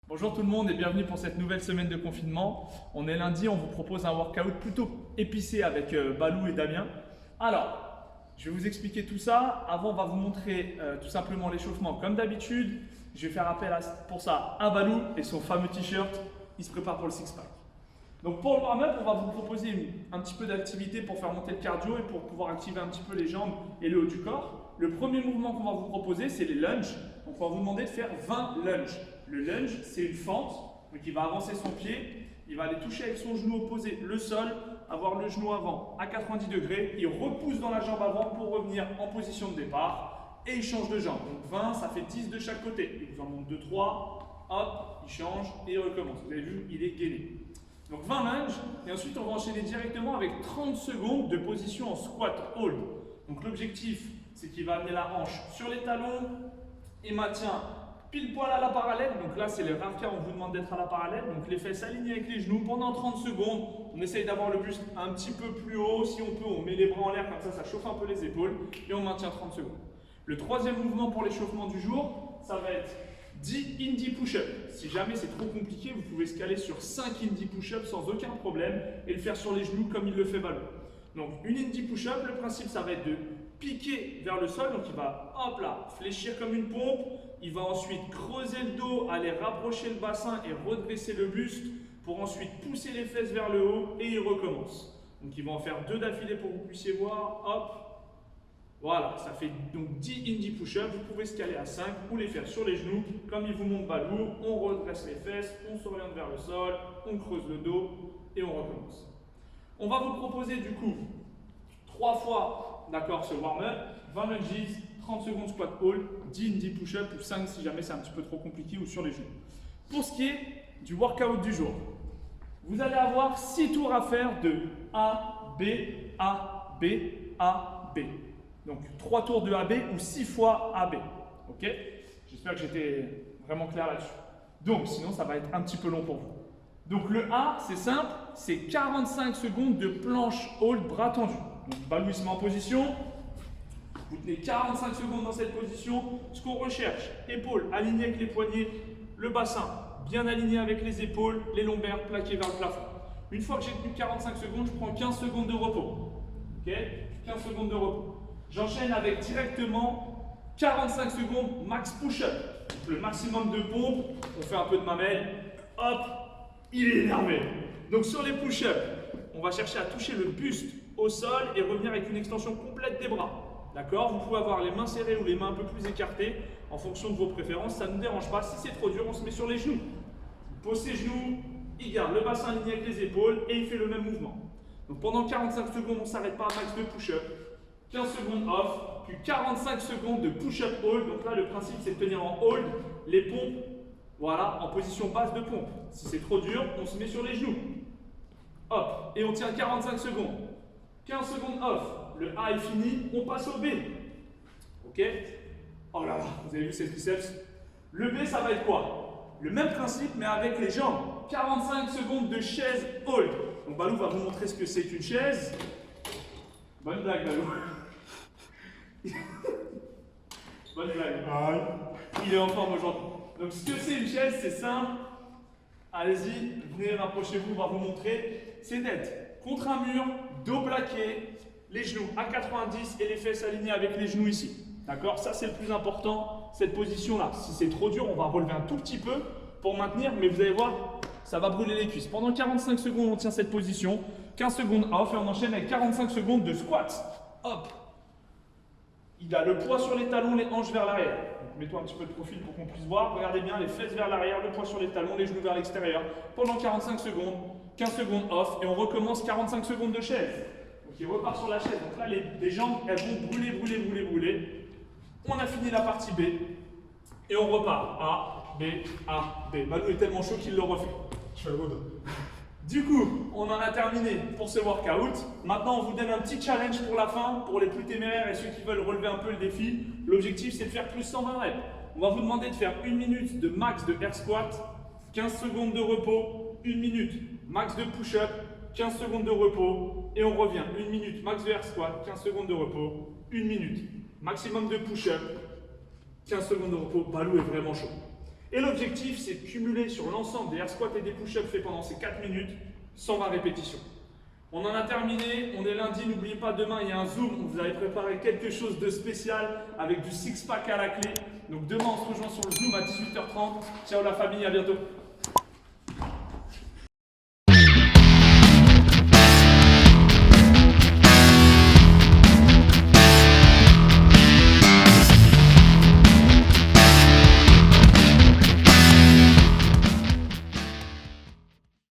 Bonjour tout le monde et bienvenue pour cette nouvelle semaine de confinement. On est lundi, on vous propose un workout plutôt épicé avec Balou et Damien. Alors, je vais vous expliquer tout ça. Avant, on va vous montrer tout simplement l'échauffement comme d'habitude. Je vais faire appel pour ça à Balou et son fameux t-shirt. Il se prépare pour le six-pack. Donc pour le warm-up, on va vous proposer un petit peu d'activité pour faire monter le cardio et pour pouvoir activer un petit peu les jambes et le haut du corps. Le premier mouvement qu'on va vous proposer, c'est les lunges. Donc on va vous demander de faire 20 lunges. Le lunge, c'est une fente. Donc il va avancer son pied, il va aller toucher avec son genou opposé le sol, avoir le genou avant à 90 degrés. Il repousse dans la jambe avant pour revenir en position de départ et il change de jambe. Donc 20, ça fait 10 de chaque côté. Il vous en monte 2, 3, hop, il change et il recommence. Vous avez vu, il est gainé. Donc 20 lunges et ensuite on va enchaîner directement avec 30 secondes de position en squat hold. Donc l'objectif, c'est qu'il va amener la hanche sur les talons et maintient pile poil à la parallèle. Donc là, c'est les rares cas où on vous demande d'être à la parallèle. Donc les fesses alignées avec les genoux pendant 30 secondes. On essaye d'avoir le buste un petit peu plus haut. Si on peut, on met les bras en l'air comme ça chauffe un peu les épaules et on maintient 30 secondes. Le troisième mouvement pour l'échauffement du jour, ça va être 10 indie push-up. Si jamais c'est trop compliqué, vous pouvez se caler sur 5 indie push-up sans aucun problème et le faire sur les genoux comme il le fait Balou. Donc une indie push-up, le principe ça va être de piquer vers le sol, donc il va hop là, fléchir comme une pompe, il va ensuite creuser le dos, aller rapprocher le bassin et redresser le buste pour ensuite pousser les fesses vers le haut et il recommence. Donc il va en faire 2 d'affilée pour que vous puissiez voir, hop. Voilà, ça fait donc 10 indie push-up, vous pouvez se caler à 5 ou les faire sur les genoux, comme il vous montre Balou, on redresse les fesses, on s'oriente vers le sol, on creuse le dos et on recommence. On va vous proposer du coup 3 fois, d'accord, ce warm-up, 20 lunges, 30 secondes squat hold, 10 indie push-up ou 5 si jamais c'est un petit peu trop compliqué ou sur les genoux. Pour ce qui est du workout du jour, vous allez avoir 6 tours à faire de A, B, A, B, A, B. Donc 3 tours de AB ou 6 fois AB. Ok? J'espère que j'étais vraiment clair là-dessus. Donc sinon ça va être un petit peu long pour vous. Donc le A, c'est simple, c'est 45 secondes de planche hold bras tendu. Donc Balou il se met en position. Vous tenez 45 secondes dans cette position. Ce qu'on recherche, épaules alignées avec les poignets, le bassin bien aligné avec les épaules, les lombaires plaqués vers le plafond. Une fois que j'ai tenu 45 secondes, je prends 15 secondes de repos. Ok? 15 secondes de repos. J'enchaîne avec directement 45 secondes max push-up. Le maximum de pompes, on fait un peu de mamelle. Hop, il est énervé. Donc sur les push-ups, on va chercher à toucher le buste au sol et revenir avec une extension complète des bras. D'accord? Vous pouvez avoir les mains serrées ou les mains un peu plus écartées en fonction de vos préférences. Ça ne nous dérange pas. Si c'est trop dur, on se met sur les genoux. Il pose ses genoux, il garde le bassin aligné avec les épaules et il fait le même mouvement. Donc pendant 45 secondes, on ne s'arrête pas à max de push-up. 15 secondes off, puis 45 secondes de push-up hold. Donc là, le principe, c'est de tenir en hold les pompes, voilà, en position basse de pompe. Si c'est trop dur, on se met sur les genoux. Hop, et on tient 45 secondes. 15 secondes off, le A est fini, on passe au B. Ok? Oh là là, vous avez vu ces triceps? Le B, ça va être quoi? Le même principe, mais avec les jambes. 45 secondes de chaise hold. Donc Balou va vous montrer ce que c'est qu'une chaise. Bonne blague, Balou. Bonne blague. Il est en forme aujourd'hui. Donc ce que c'est une chaise, c'est simple. Allez-y, venez, rapprochez-vous, on va vous montrer. C'est d'être contre un mur, dos plaqué, les genoux à 90 et les fesses alignées avec les genoux ici. D'accord? Ça, c'est le plus important, cette position-là. Si c'est trop dur, on va relever un tout petit peu pour maintenir, mais vous allez voir, ça va brûler les cuisses. Pendant 45 secondes, on tient cette position. 15 secondes off et on enchaîne avec 45 secondes de squat. Hop! Il a le poids sur les talons, les hanches vers l'arrière. Mets-toi un petit peu de profil pour qu'on puisse voir. Regardez bien, les fesses vers l'arrière, le poids sur les talons, les genoux vers l'extérieur. Pendant 45 secondes, 15 secondes off et on recommence 45 secondes de chaise. Donc il repart sur la chaise. Donc là, les jambes, elles vont brûler, brûler, brûler, brûler. On a fini la partie B et on repart. A, B, A, B. Balou est tellement chaud qu'il le refait. Je fais le mode. Du coup, on en a terminé pour ce workout. Maintenant, on vous donne un petit challenge pour la fin, pour les plus téméraires et ceux qui veulent relever un peu le défi. L'objectif, c'est de faire plus 120 reps. On va vous demander de faire 1 minute de max de air squat, 15 secondes de repos, 1 minute max de push-up, 15 secondes de repos et on revient. 1 minute max de air squat, 15 secondes de repos, 1 minute maximum de push-up, 15 secondes de repos. Balou est vraiment chaud. Et l'objectif, c'est de cumuler sur l'ensemble des air squats et des push-ups faits pendant ces 4 minutes, 120 répétitions. On en a terminé, on est lundi, n'oubliez pas, demain il y a un Zoom, on vous avait préparé quelque chose de spécial avec du six-pack à la clé. Donc demain on se rejoint sur le Zoom à 18h30. Ciao la famille, à bientôt.